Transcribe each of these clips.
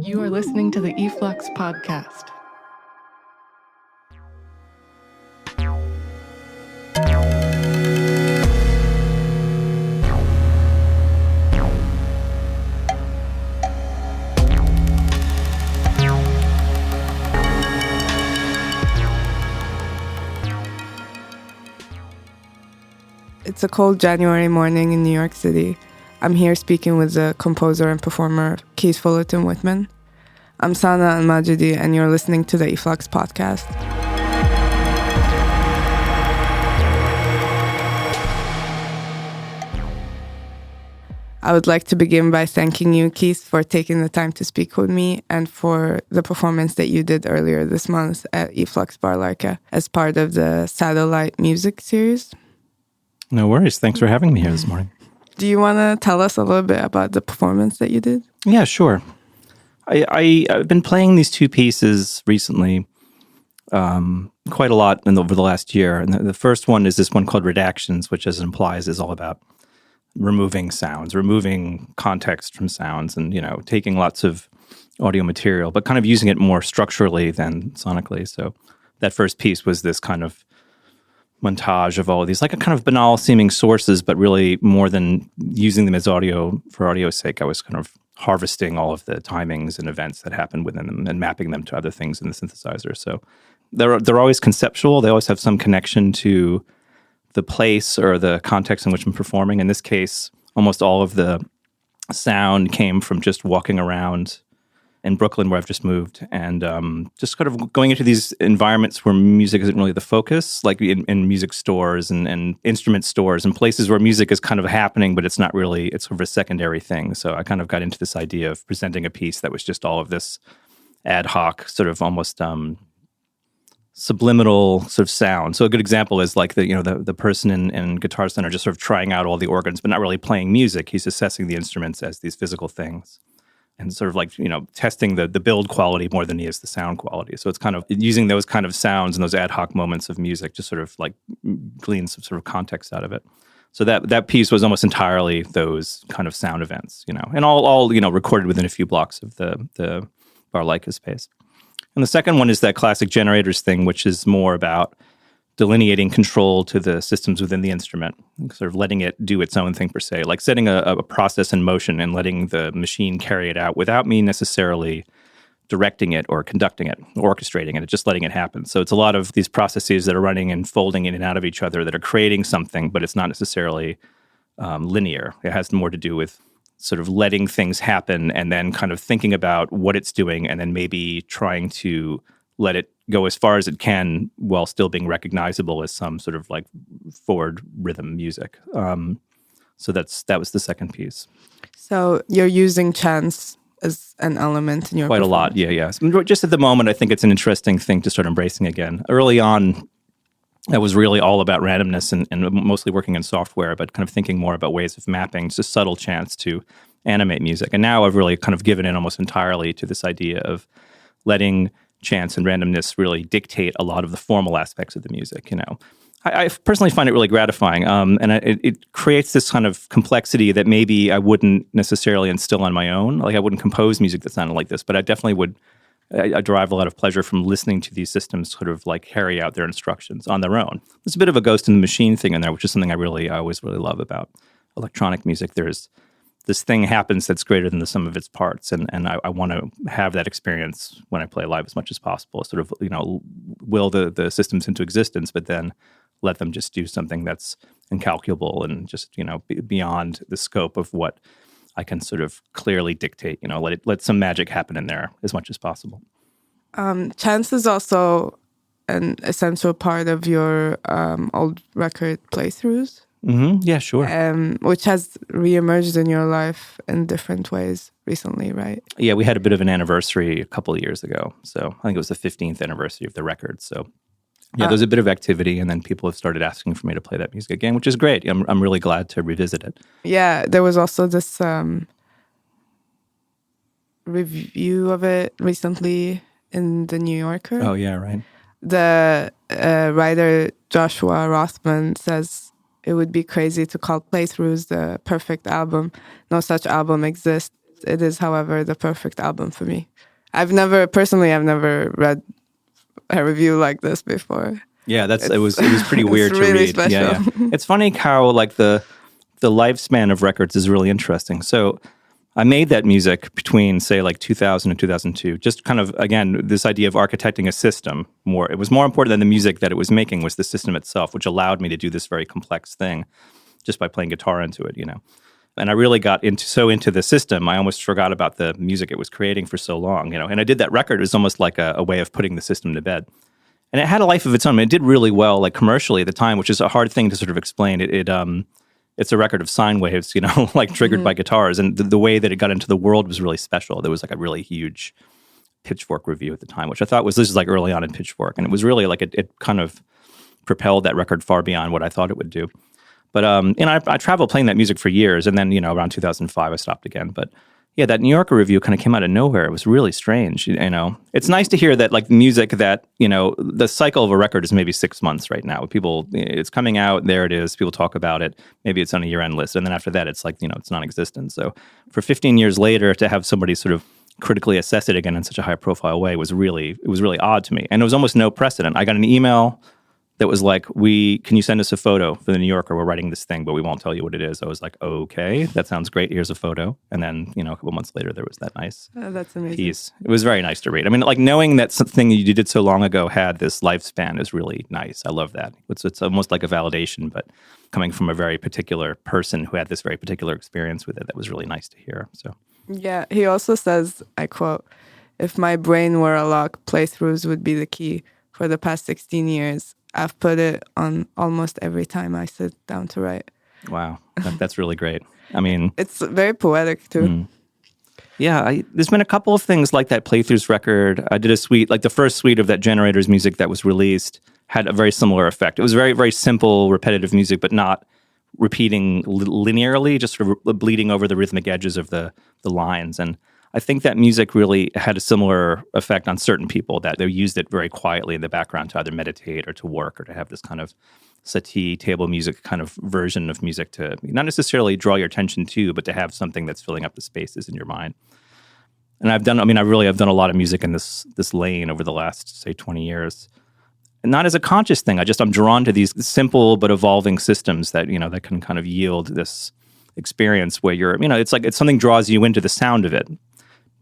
You are listening to the e-flux podcast. It's a cold January morning in New York City. I'm here speaking with the composer and performer Keith Fullerton Whitman. I'm Sanna Almajedi, and you're listening to the e-flux podcast. I would like to begin by thanking you, Keith, for taking the time to speak with me and for the performance that you did earlier this month at e-flux Bar Laika as part of the Satellite Music series. No worries. Thanks for having me here this morning. Do you want to tell us a little bit about the performance that you did? Yeah, sure. I've been playing these two pieces recently quite a lot over the last year. And the first one is this one called Redactions, which, as it implies, is all about removing sounds, removing context from sounds and, taking lots of audio material, but kind of using it more structurally than sonically. So that first piece was this kind of montage of all of these, like a kind of banal seeming sources, but really more than using them as audio for audio's sake, I was kind of harvesting all of the timings and events that happen within them and mapping them to other things in the synthesizer. So they're always conceptual. They always have some connection to the place or the context in which I'm performing. In this case, almost all of the sound came from just walking around in Brooklyn, where I've just moved, and just kind of going into these environments where music isn't really the focus, like in music stores and instrument stores and places where music is kind of happening, but it's not really, it's sort of a secondary thing. So I kind of got into this idea of presenting a piece that was just all of this ad hoc, sort of almost subliminal sort of sound. So a good example is like the person in Guitar Center just sort of trying out all the organs, but not really playing music. He's assessing the instruments as these physical things. And sort of like, testing the build quality more than he is the sound quality. So it's kind of using those kind of sounds and those ad hoc moments of music to sort of like glean some sort of context out of it. So that piece was almost entirely those kind of sound events, and all recorded within a few blocks of the Bar Laika space. And the second one is that classic generators thing, which is more about delineating control to the systems within the instrument, sort of letting it do its own thing per se, like setting a process in motion and letting the machine carry it out without me necessarily directing it or conducting it, orchestrating it, just letting it happen. So it's a lot of these processes that are running and folding in and out of each other that are creating something, but it's not necessarily linear. It has more to do with sort of letting things happen and then kind of thinking about what it's doing and then maybe trying to let it go as far as it can while still being recognizable as some sort of like forward rhythm music. So that was the second piece. So you're using chance as an element in your quite a lot, yeah. So just at the moment, I think it's an interesting thing to start embracing again. Early on, I was really all about randomness and mostly working in software, but kind of thinking more about ways of mapping just subtle chance to animate music. And now I've really kind of given in almost entirely to this idea of letting chance and randomness really dictate a lot of the formal aspects of the music. I personally find it really gratifying, and it creates this kind of complexity that maybe I wouldn't necessarily instill on my own. Like I wouldn't compose music that sounded like this, but I definitely would. I derive a lot of pleasure from listening to these systems sort of like carry out their instructions on their own. There's a bit of a ghost in the machine thing in there, which is something I always really love about electronic music. There's this thing happens that's greater than the sum of its parts. And I want to have that experience when I play live as much as possible, sort of, will the systems into existence, but then let them just do something that's incalculable and just, beyond the scope of what I can sort of clearly dictate, let some magic happen in there as much as possible. Chance is also an essential part of your old record playthroughs. Mm-hmm. Yeah, sure. Which has reemerged in your life in different ways recently, right? Yeah, we had a bit of an anniversary a couple of years ago. So I think it was the 15th anniversary of the record. So yeah, there's a bit of activity, and then people have started asking for me to play that music again, which is great. I'm really glad to revisit it. Yeah, there was also this review of it recently in the New Yorker. Oh, yeah, right. The writer Joshua Rothman says it would be crazy to call Playthroughs the perfect album. No such album exists. It is, however, the perfect album for me. I've never read a review like this before. Yeah, it was pretty weird to really read. Special. Yeah. It's funny how like the lifespan of records is really interesting. So I made that music between, say, like 2000 and 2002. Just kind of, again, this idea of architecting a system. It was more important than the music that it was making was the system itself, which allowed me to do this very complex thing just by playing guitar into it, And I really got into the system, I almost forgot about the music it was creating for so long, And I did that record. It was almost like a way of putting the system to bed. And it had a life of its own. I mean, it did really well, like commercially at the time, which is a hard thing to sort of explain. It's a record of sine waves, like triggered by guitars. And the way that it got into the world was really special. There was like a really huge Pitchfork review at the time, which I thought this is like early on in Pitchfork. And it was really like it kind of propelled that record far beyond what I thought it would do. But, I traveled playing that music for years. And then, around 2005, I stopped again. But yeah, that New Yorker review kind of came out of nowhere. It was really strange, It's nice to hear that, like, music that, the cycle of a record is maybe 6 months right now. People, it's coming out, there it is, people talk about it, maybe it's on a year-end list, and then after that, it's like, it's non-existent. So for 15 years later, to have somebody sort of critically assess it again in such a high-profile way was really odd to me. And there was almost no precedent. I got an email that was like, can you send us a photo for the New Yorker? We're writing this thing, but we won't tell you what it is. I was like, okay, that sounds great. Here's a photo. And then, a couple months later, there was that nice that's amazing piece. It was very nice to read. I mean, like knowing that something you did so long ago had this lifespan is really nice. I love that. It's almost like a validation, but coming from a very particular person who had this very particular experience with it, that was really nice to hear. So yeah, he also says, I quote, "If my brain were a lock, playthroughs would be the key. For the past 16 years, I've put it on almost every time I sit down to write." Wow, that's really great. I mean, it's very poetic too. Yeah, there's been a couple of things like that Playthroughs record. I did a suite, like the first suite of that Generators music that was released had a very similar effect. It was very, very simple, repetitive music, but not repeating linearly, just sort of bleeding over the rhythmic edges of the lines. And I think that music really had a similar effect on certain people, that they used it very quietly in the background to either meditate or to work or to have this kind of settee, table music kind of version of music to not necessarily draw your attention to, but to have something that's filling up the spaces in your mind. And I really have done a lot of music in this lane over the last, say, 20 years. And not as a conscious thing. I'm drawn to these simple but evolving systems that, that can kind of yield this experience where you're, it's like something draws you into the sound of it.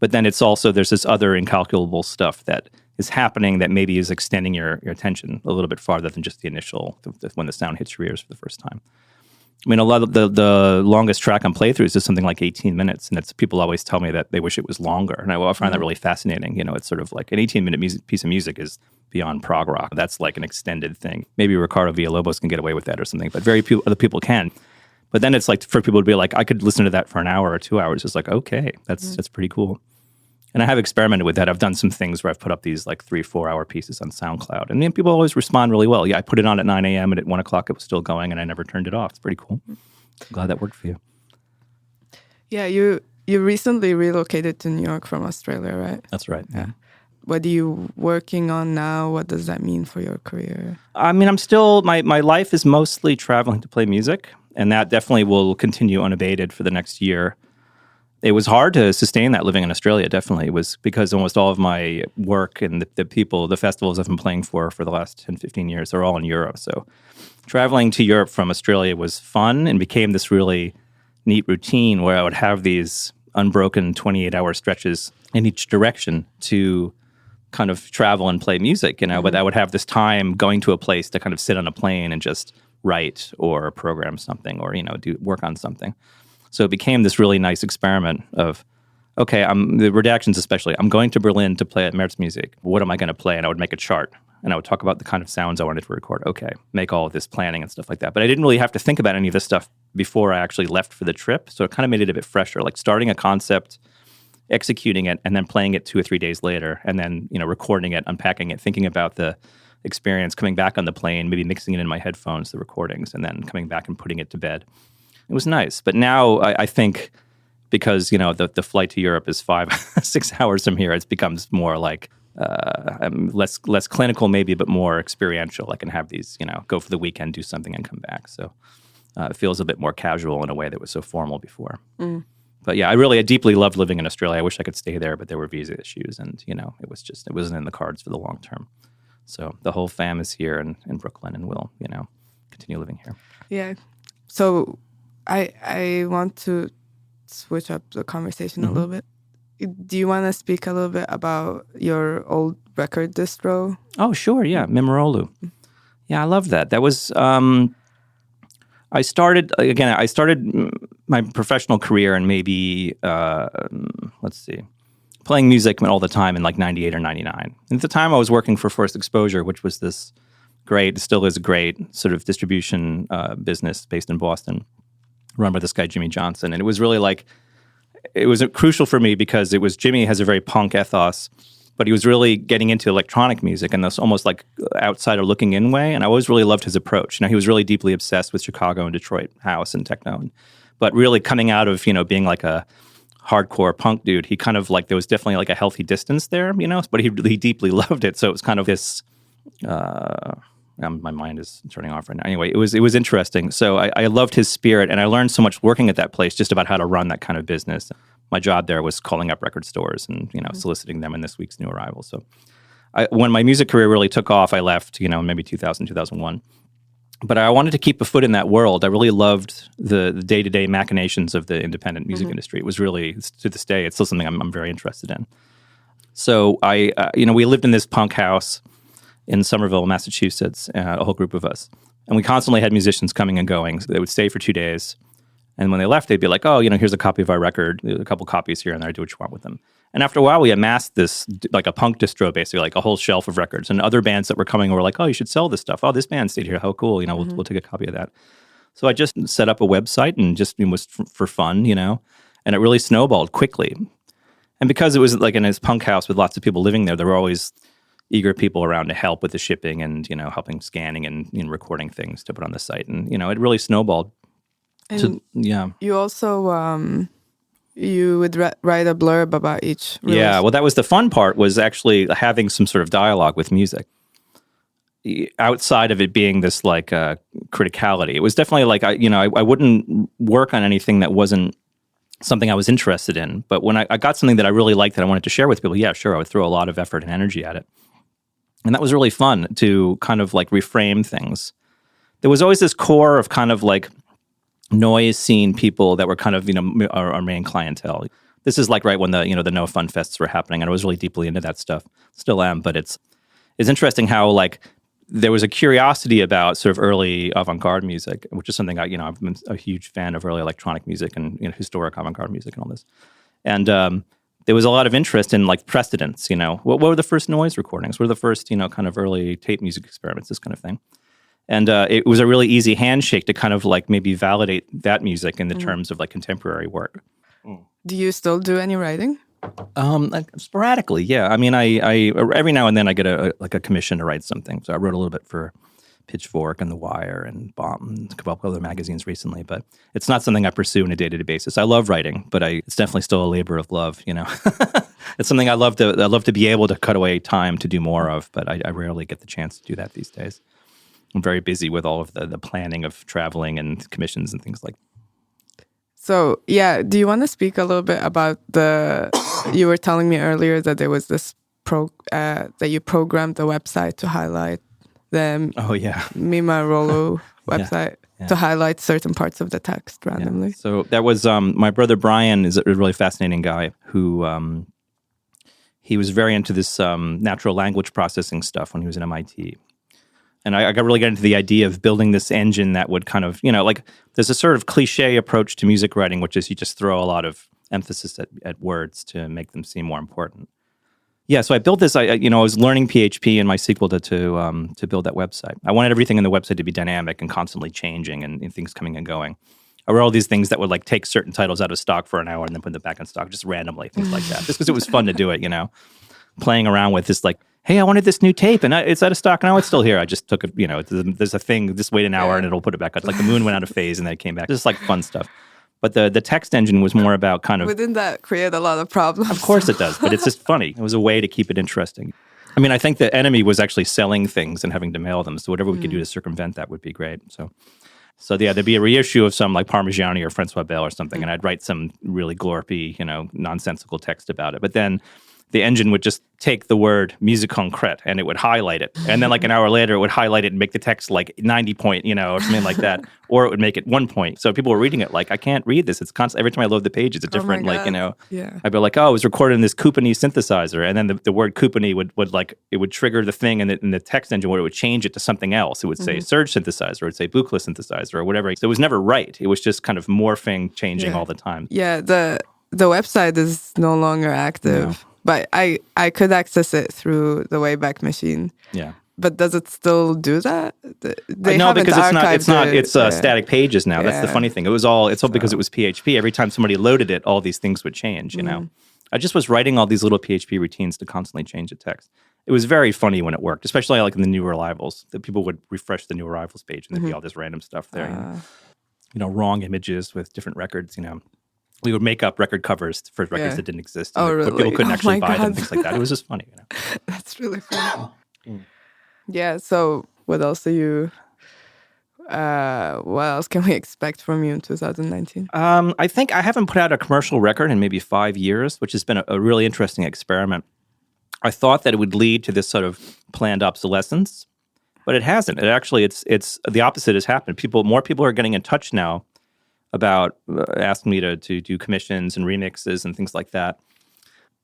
But then it's also, there's this other incalculable stuff that is happening that maybe is extending your attention a little bit farther than just the initial, when the sound hits your ears for the first time. I mean, a lot of the longest track on Playthroughs is something like 18 minutes. And people always tell me that they wish it was longer. And I find that really fascinating. It's sort of like an 18-minute piece of music is beyond prog rock. That's like an extended thing. Maybe Ricardo Villalobos can get away with that or something, but very few other people can. But then it's like for people to be like, I could listen to that for an hour or 2 hours. It's like, okay, that's pretty cool. And I have experimented with that. I've done some things where I've put up these like 3-4 hour pieces on SoundCloud. And then people always respond really well. Yeah, I put it on at 9 a.m. and at 1 o'clock it was still going and I never turned it off. It's pretty cool. I'm glad that worked for you. Yeah, you recently relocated to New York from Australia, right? That's right, yeah. What are you working on now? What does that mean for your career? I mean, I'm still, my life is mostly traveling to play music. And that definitely will continue unabated for the next year. It was hard to sustain that living in Australia, definitely. It was because almost all of my work and the festivals I've been playing for the last 10, 15 years, they're all in Europe. So traveling to Europe from Australia was fun and became this really neat routine where I would have these unbroken 28-hour stretches in each direction to kind of travel and play music, but I would have this time going to a place to kind of sit on a plane and just write or program something or, do work on something. So it became this really nice experiment of, okay, the Redactions especially, I'm going to Berlin to play at MaerzMusik. What am I going to play? And I would make a chart and I would talk about the kind of sounds I wanted to record. Okay, make all of this planning and stuff like that. But I didn't really have to think about any of this stuff before I actually left for the trip. So it kind of made it a bit fresher, like starting a concept, executing it, and then playing it 2 or 3 days later, and then, recording it, unpacking it, thinking about the experience, coming back on the plane, maybe mixing it in my headphones, the recordings, and then coming back and putting it to bed. It was nice. But now I think because, the flight to Europe is 5-6 hours from here, it becomes more like less clinical maybe, but more experiential. I can have these, go for the weekend, do something and come back. So it feels a bit more casual in a way that was so formal before. But yeah, I deeply loved living in Australia. I wish I could stay there, but there were visa issues, and it wasn't in the cards for the long term. So the whole fam is here in Brooklyn, and will continue living here. Yeah. So I want to switch up the conversation a little bit. Do you want to speak a little bit about your old record distro? Oh, sure. Yeah, Memorolu. Yeah, I love that. That was. I started my professional career in maybe, playing music all the time in like 98 or 99. And at the time I was working for First Exposure, which was this still is a great sort of distribution business based in Boston, run by this guy, Jimmy Johnson. And it was really it was crucial for me because Jimmy has a very punk ethos, but he was really getting into electronic music in this almost like outsider looking in way. And I always really loved his approach. He was really deeply obsessed with Chicago and Detroit house and techno. But really coming out of, being like a hardcore punk dude, he kind of there was definitely like a healthy distance there, but he really deeply loved it. So it was kind of this, my mind is turning off right now. Anyway, it was interesting. So I loved his spirit, and I learned so much working at that place just about how to run that kind of business. My job there was calling up record stores and, soliciting them in this week's new arrival. So when my music career really took off, I left, maybe 2000, 2001. But I wanted to keep a foot in that world. I really loved the day-to-day machinations of the independent music industry. It was really, to this day, it's still something I'm very interested in. So we lived in this punk house in Somerville, Massachusetts, a whole group of us. And we constantly had musicians coming and going. So they would stay for 2 days. And when they left, they'd be like, oh, here's a copy of our record, a couple copies here and there, do what you want with them. And after a while, we amassed this, like a punk distro, basically, like a whole shelf of records. And other bands that were coming were like, oh, you should sell this stuff. Oh, this band stayed here. How cool. We'll take a copy of that. So I just set up a website and just was for fun, and it really snowballed quickly. And because it was like in this punk house with lots of people living there were always eager people around to help with the shipping and, helping scanning and recording things to put on the site. And, it really snowballed. And you also, you would write a blurb about each release. Yeah, well, that was the fun part, was actually having some sort of dialogue with music. Outside of it being this criticality, it was definitely I wouldn't work on anything that wasn't something I was interested in. But when I got something that I really liked that I wanted to share with people, yeah, sure, I would throw a lot of effort and energy at it. And that was really fun to kind of reframe things. There was always this core of kind of noise scene people that were kind of, our main clientele. This is right when the No Fun Fests were happening, and I was really deeply into that stuff. Still am, but it's interesting how there was a curiosity about sort of early avant-garde music, which is something I've been a huge fan of early electronic music and historic avant-garde music and all this. And there was a lot of interest in precedents, what were the first noise recordings? What were the first, kind of early tape music experiments, this kind of thing. And it was a really easy handshake to kind of maybe validate that music in the terms of contemporary work. Do you still do any writing? Sporadically, yeah. I mean, I every now and then I get a commission to write something. So I wrote a little bit for Pitchfork and The Wire and Bomb and a couple other magazines recently. But it's not something I pursue on a day-to-day basis. I love writing, but it's definitely still a labor of love. It's something I love to be able to cut away time to do more of. But I rarely get the chance to do that these days. I'm very busy with all of the planning of traveling and commissions and things like that. So, yeah, do you want to speak a little bit about you were telling me earlier that there was this that you programmed the website to highlight the Memorolu website to highlight certain parts of the text randomly. Yeah. So that was, my brother Brian is a really fascinating guy who, he was very into this natural language processing stuff when he was at MIT. And I got really into the idea of building this engine that would kind of, there's a sort of cliche approach to music writing, which is you just throw a lot of emphasis at words to make them seem more important. Yeah, so I built this. I was learning PHP in my sequel to build that website. I wanted everything in the website to be dynamic and constantly changing and things coming and going. I wrote all these things that would take certain titles out of stock for an hour and then put them back in stock just randomly, things like that. Just because it was fun to do it, playing around with this hey, I wanted this new tape, and it's out of stock. Now it's still here. I just took it, there's a thing, just wait an hour, and it'll put it back. It's the moon went out of phase, and then it came back. Just fun stuff. But the text engine was more about kind of... Wouldn't that create a lot of problems? Of course it does, but it's just funny. It was a way to keep it interesting. I mean, I think the enemy was actually selling things and having to mail them, so whatever we could do to circumvent that would be great. So So yeah, there'd be a reissue of some like Parmigiani or Francois Bell or something, and I'd write some really glorpy, nonsensical text about it. But then the engine would just take the word musique concrète and it would highlight it. And then like an hour later, it would highlight it and make the text like 90 point, or something like that. Or it would make it 1 point. So people were reading it like, I can't read this. It's constant. Every time I load the page, it's a different, Yeah. I'd be like, oh, it was recorded in this Couponi synthesizer. And then the word Couponi would trigger the thing in the text engine where it would change it to something else. It would say Surge synthesizer, or it would say Buchla synthesizer or whatever. So it was never right. It was just kind of morphing, changing all the time. Yeah, the website is no longer active. No. But I could access it through the Wayback Machine. Yeah. But does it still do that? No, because it's static pages now. That's the Yeah. funny thing. It's all because it was PHP. Every time somebody loaded it, all these things would change, I just was writing all these little PHP routines to constantly change the text. It was very funny when it worked, especially like in the new arrivals, that people would refresh the new arrivals page and there'd be all this random stuff there. Wrong images with different records, We would make up record covers for records that didn't exist. Really? But people couldn't actually buy them, God. things like that. It was just funny. That's really funny. Yeah, so what else what else can we expect from you in 2019? I think I haven't put out a commercial record in maybe 5 years, which has been a really interesting experiment. I thought that it would lead to this sort of planned obsolescence, but it hasn't. It actually, it's the opposite has happened. More people are getting in touch now about asking me to do commissions and remixes and things like that,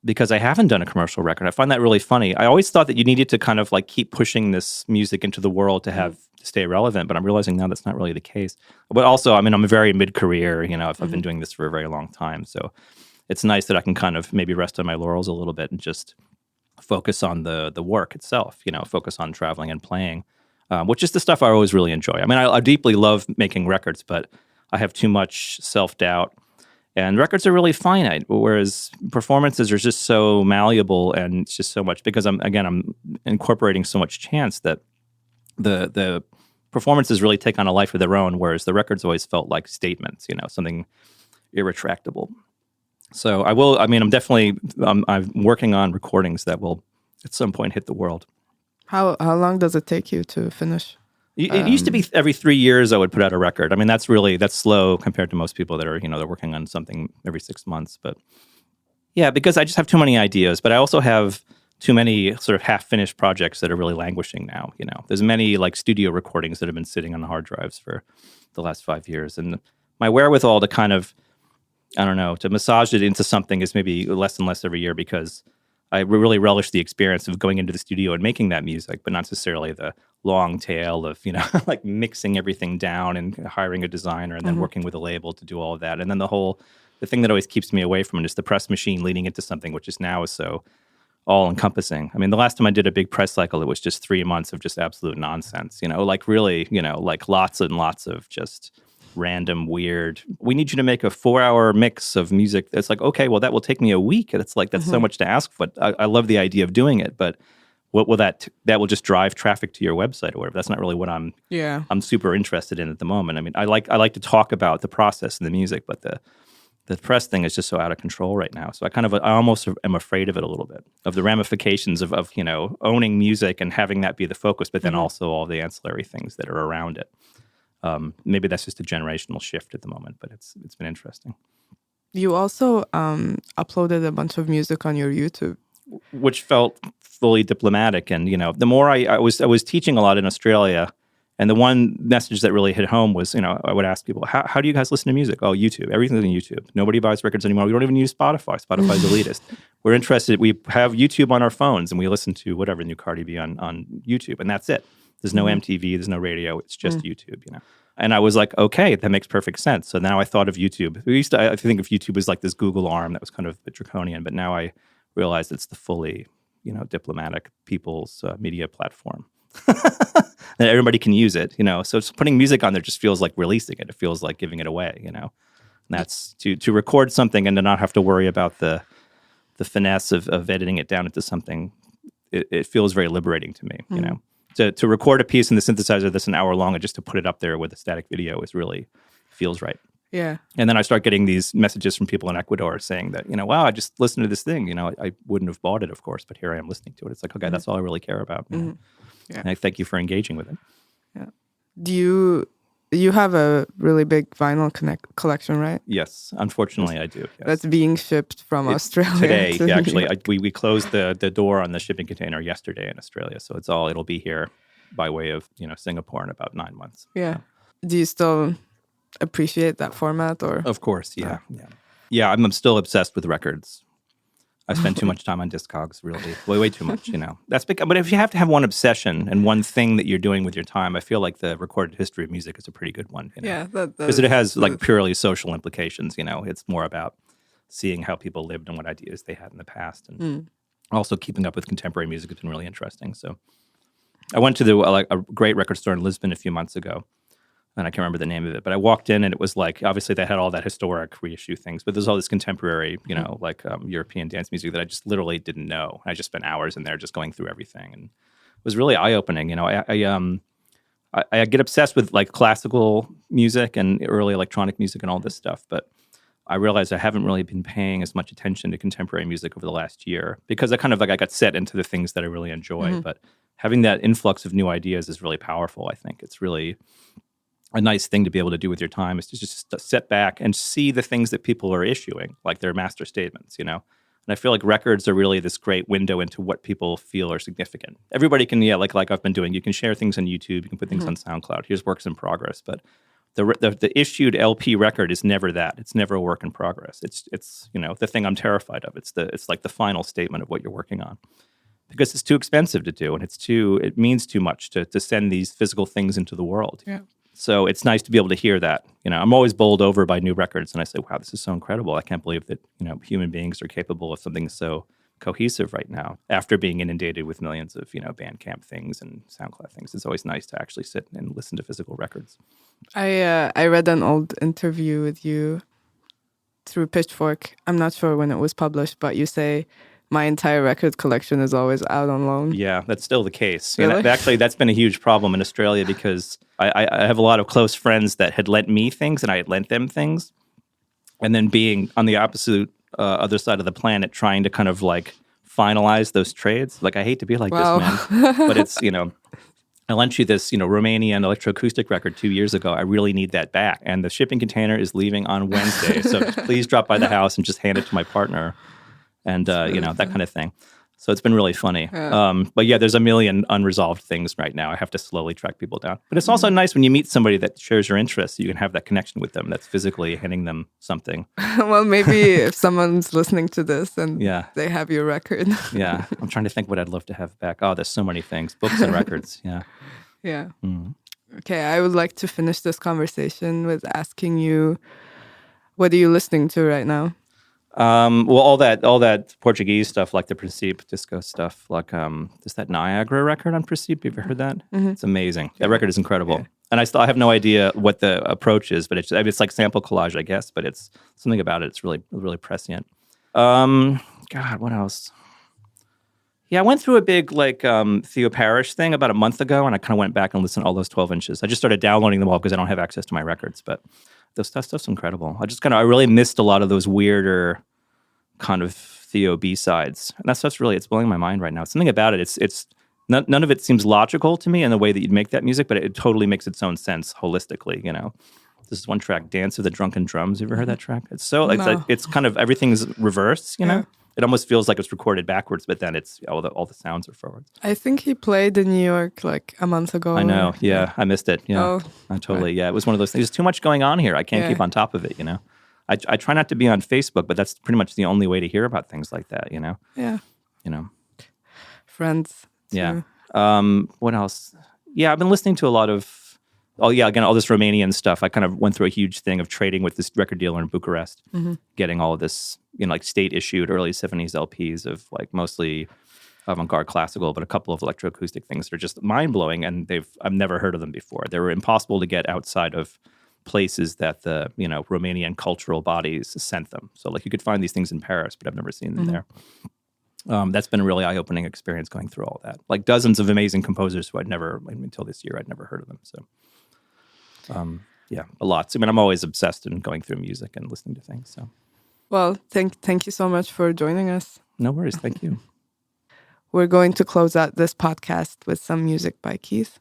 because I haven't done a commercial record. I find that really funny. I always thought that you needed to kind of like keep pushing this music into the world to stay relevant, but I'm realizing now that's not really the case. But also, I'm very mid-career, I've been doing this for a very long time. So it's nice that I can kind of maybe rest on my laurels a little bit and just focus on the work itself, focus on traveling and playing, which is the stuff I always really enjoy. I deeply love making records, but I have too much self-doubt. And records are really finite, whereas performances are just so malleable, and it's just so much, because I'm incorporating so much chance that the performances really take on a life of their own, whereas the records always felt like statements, something irretractable. So I'm working on recordings that will at some point hit the world. How long does it take you to finish? It used to be every 3 years I would put out a record. That's slow compared to most people that are, they're working on something every 6 months. But yeah, because I just have too many ideas. But I also have too many sort of half-finished projects that are really languishing now. There's many like studio recordings that have been sitting on the hard drives for the last 5 years. And my wherewithal to kind of, to massage it into something is maybe less and less every year, because I really relish the experience of going into the studio and making that music, but not necessarily the long tail of, like mixing everything down and hiring a designer and then working with a label to do all of that. And then the thing that always keeps me away from it is the press machine leading into something which is now so all-encompassing. The last time I did a big press cycle, it was just 3 months of just absolute nonsense, like really, like lots and lots of just random, weird, we need you to make a 4-hour mix of music. It's like, okay, well, that will take me a week. And it's like, that's so much to ask for. I love the idea of doing it, but what will that will just drive traffic to your website or whatever. That's not really what I'm super interested in at the moment. I like to talk about the process and the music, but the press thing is just so out of control right now. So I almost am afraid of it a little bit, of the ramifications of owning music and having that be the focus, but then also all the ancillary things that are around it. Maybe that's just a generational shift at the moment, but it's been interesting. You also uploaded a bunch of music on your YouTube, which felt fully diplomatic. And the more I was teaching a lot in Australia, and the one message that really hit home was, I would ask people, how do you guys listen to music? Oh, YouTube. Everything's on YouTube. Nobody buys records anymore. We don't even use Spotify. Spotify's elitist. We're interested. We have YouTube on our phones, and we listen to whatever new Cardi B on YouTube, and that's it. There's no MTV, there's no radio, it's just YouTube, And I was like, okay, that makes perfect sense. So now I thought of YouTube. I think of YouTube as like this Google arm that was kind of a bit draconian, but now I realize it's the fully, diplomatic people's media platform. And everybody can use it, So it's putting music on there just feels like releasing it. It feels like giving it away, And that's to record something and to not have to worry about the finesse of editing it down into something. It feels very liberating to me, To record a piece in the synthesizer that's an hour long and just to put it up there with a static video feels right. Yeah. And then I start getting these messages from people in Ecuador saying that, wow, I just listened to this thing. I wouldn't have bought it, of course, but here I am listening to it. It's like, okay, that's all I really care about. Yeah. And I thank you for engaging with it. Yeah. Do You have a really big vinyl collection, right? Yes, unfortunately, I do. Yes. That's being shipped from Australia today. to Actually, we closed the door on the shipping container yesterday in Australia, so it'll be here by way of Singapore in about 9 months. Yeah. Do you still appreciate that format, or? Of course, yeah. I'm still obsessed with records. I spend too much time on Discogs, really, way too much. But if you have to have one obsession and one thing that you're doing with your time, I feel like the recorded history of music is a pretty good one. Yeah, because it has like purely social implications. It's more about seeing how people lived and what ideas they had in the past, and also keeping up with contemporary music has been really interesting. So, I went to a great record store in Lisbon a few months ago. And I can't remember the name of it, but I walked in and it was like, obviously they had all that historic reissue things, but there's all this contemporary, European dance music that I just literally didn't know. I just spent hours in there just going through everything, and it was really eye-opening. I get obsessed with like classical music and early electronic music and all this stuff, but I realized I haven't really been paying as much attention to contemporary music over the last year because I got set into the things that I really enjoy. But having that influx of new ideas is really powerful. I think it's really a nice thing to be able to do with your time, is to just sit back and see the things that people are issuing, like their master statements, And I feel like records are really this great window into what people feel are significant. Everybody can, like I've been doing, you can share things on YouTube, you can put things on SoundCloud. Here's works in progress, but the issued LP record is never that. It's never a work in progress. It's the thing I'm terrified of. It's like the final statement of what you're working on, because it's too expensive to do, and it means too much to send these physical things into the world. Yeah. So it's nice to be able to hear that. I'm always bowled over by new records, and I say, wow, this is so incredible. I can't believe that, human beings are capable of something so cohesive right now after being inundated with millions of, Bandcamp things and SoundCloud things. It's always nice to actually sit and listen to physical records. I read an old interview with you through Pitchfork. I'm not sure when it was published, but you say, my entire record collection is always out on loan. Yeah, that's still the case. Really? Actually, that's been a huge problem in Australia because I have a lot of close friends that had lent me things and I had lent them things. And then being on the opposite other side of the planet, trying to kind of like finalize those trades. Like, I hate to be like this, man. But it's, I lent you this, Romanian electroacoustic record 2 years ago. I really need that back. And the shipping container is leaving on Wednesday. So just please drop by the house and just hand it to my partner. And, that kind of thing. So it's been really funny. Yeah. But yeah, there's a million unresolved things right now. I have to slowly track people down. But it's also nice when you meet somebody that shares your interests. You can have that connection with them that's physically handing them something. Well, maybe if someone's listening to this and they have your record. Yeah. I'm trying to think what I'd love to have back. Oh, there's so many things. Books and records. Yeah. Yeah. Okay, I would like to finish this conversation with asking you, what are you listening to right now? Well, all that Portuguese stuff, like the Principe disco stuff, like there's that Niagara record on Principe. Have you ever heard that? It's amazing. That record is incredible. Yeah. And I have no idea what the approach is, but it's like sample collage, I guess. But it's something about it. It's really, really prescient. God, what else? Yeah, I went through a big Theo Parrish thing about a month ago, and I kind of went back and listened to all those 12 inches. I just started downloading them all because I don't have access to my records, but that stuff's incredible. I really missed a lot of those weirder kind of Theo B-sides. And that stuff's really, it's blowing my mind right now. Something about it, it's none of it seems logical to me in the way that you'd make that music, but it totally makes its own sense holistically, This is one track, Dance of the Drunken Drums. You ever heard that track? It's so, it's kind of, everything's reversed, know? It almost feels like it's recorded backwards, but then it's all the sounds are forwards. I think he played in New York like a month ago. I know, yeah. I missed it, yeah. Oh, I totally, yeah. It was one of those things. There's too much going on here. I can't keep on top of it, I try not to be on Facebook, but that's pretty much the only way to hear about things like that, Yeah. Friends. Too. Yeah. What else? Yeah, I've been listening to a lot of, all this Romanian stuff. I kind of went through a huge thing of trading with this record dealer in Bucharest, getting all of this, state-issued early 70s LPs of mostly avant-garde classical, but a couple of electroacoustic things that are just mind-blowing, and I've never heard of them before. They were impossible to get outside of places that the, Romanian cultural bodies sent them. So, you could find these things in Paris, but I've never seen them there. That's been a really eye-opening experience going through all that. Dozens of amazing composers who until this year, I'd never heard of them. So, a lot. I'm always obsessed in going through music and listening to things. So, well, thank you so much for joining us. No worries. Thank you. We're going to close out this podcast with some music by Keith.